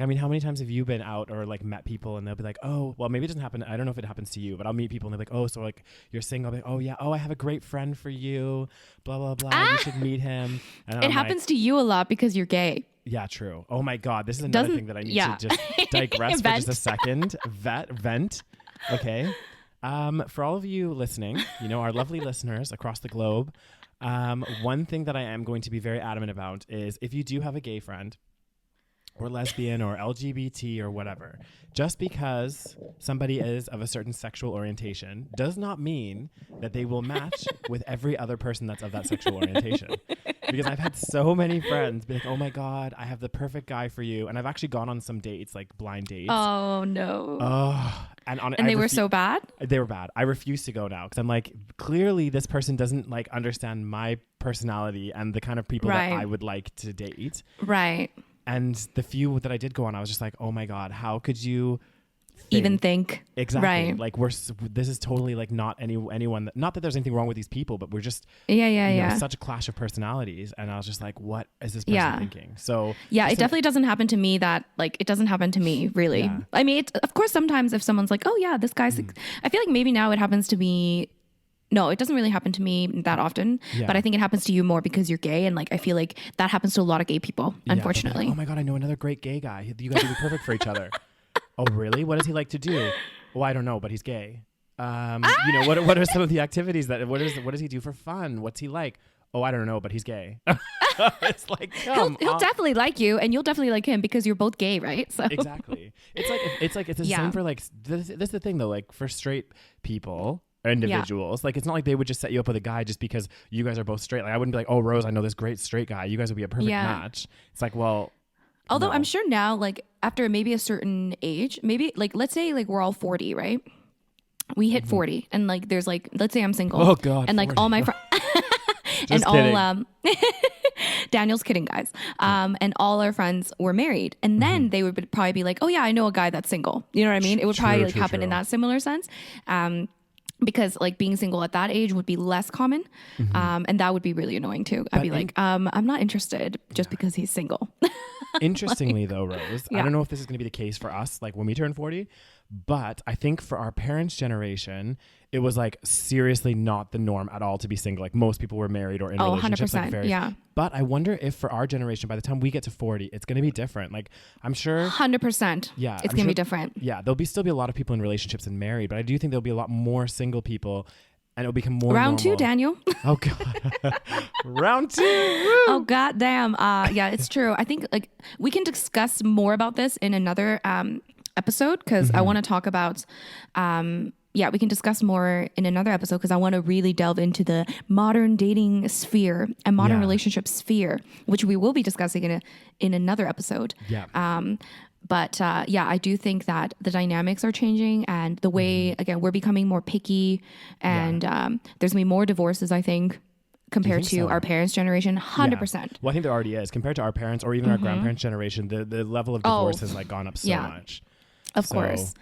I mean, how many times have you been out or like met people and they'll be like, oh, well, maybe it doesn't happen. I don't know if it happens to you, but I'll meet people and they're like, oh, so like you're single. I'll be like, oh yeah. Oh, I have a great friend for you. Blah, blah, blah. You should meet him. And It happens to you a lot because you're gay. Yeah, true. Oh my God. This is another thing that I need to just digress for just a second. Vent. Okay. For all of you listening, our lovely listeners across the globe, one thing that I am going to be very adamant about is if you do have a gay friend or lesbian or LGBT or whatever, just because somebody is of a certain sexual orientation does not mean that they will match with every other person that's of that sexual orientation. Because I've had so many friends be like, oh my God, I have the perfect guy for you. And I've actually gone on some dates, like blind dates. Oh no. Oh, and they were so bad? They were bad. I refuse to go now because I'm like, clearly this person doesn't like understand my personality and the kind of people that I would like to date. Right. And the few that I did go on, I was just like, oh my God, how could you even think? Exactly. Right. Like this is totally like not anyone, not that there's anything wrong with these people, but we're just, such a clash of personalities. And I was just like, what is this person thinking? So it definitely doesn't happen to me it doesn't happen to me really. Yeah. I mean, of course, sometimes if someone's like, oh yeah, this guy's, I feel like maybe now it happens to me. No, it doesn't really happen to me that often, but I think it happens to you more because you're gay. And like, I feel like that happens to a lot of gay people, unfortunately. Like, oh my God, I know another great gay guy. You guys would be perfect for each other. Oh, really? What does he like to do? Oh, I don't know, but he's gay. What are some of the activities what does he do for fun? What's he like? Oh, I don't know, but he's gay. It's like, he'll definitely like you and you'll definitely like him because you're both gay, right? So exactly. It's the same for like, this is the thing though, like for straight people, individuals, like it's not like they would just set you up with a guy just because you guys are both straight. Like I wouldn't be like, oh Rose, I know this great straight guy, you guys would be a perfect match. It's like, well, although no. I'm sure now, like after maybe a certain age, maybe like let's say like we're all 40, right? We hit 40 and like there's like, let's say I'm single. Oh God. And like 40. all my friends and kidding. all Daniel's kidding, guys. And all our friends were married. And then they would probably be like, oh yeah, I know a guy that's single. You know what I mean? It would probably like happen in that similar sense. Because like being single at that age would be less common. And that would be really annoying too. I'd be like, I'm not interested just because he's single. Interestingly though, Rose, I don't know if this is going to be the case for us, like when we turn 40, but I think for our parents' generation, it was like seriously not the norm at all to be single. Like most people were married or in relationships. 100%. Like yeah. But I wonder if for our generation, by the time we get to 40, it's going to be different. Like I'm sure. 100%. Yeah. It's going to be different. Yeah. There'll still be a lot of people in relationships and married, but I do think there'll be a lot more single people and it'll become more Round normal. 2, Daniel. Oh God. Round 2. Woo! Oh God damn. Yeah, it's true. I think like we can discuss more about this in another episode because I want to talk about we can discuss more in another episode because I want to really delve into the modern dating sphere and modern relationship sphere, which we will be discussing in another episode. Yeah. But I do think that the dynamics are changing and the way, again, we're becoming more picky and there's going to be more divorces, I think, compared to our parents' generation. 100%. Yeah. Well, I think there already is. Compared to our parents or even our grandparents' generation, the level of divorce has like gone up so much. Of course.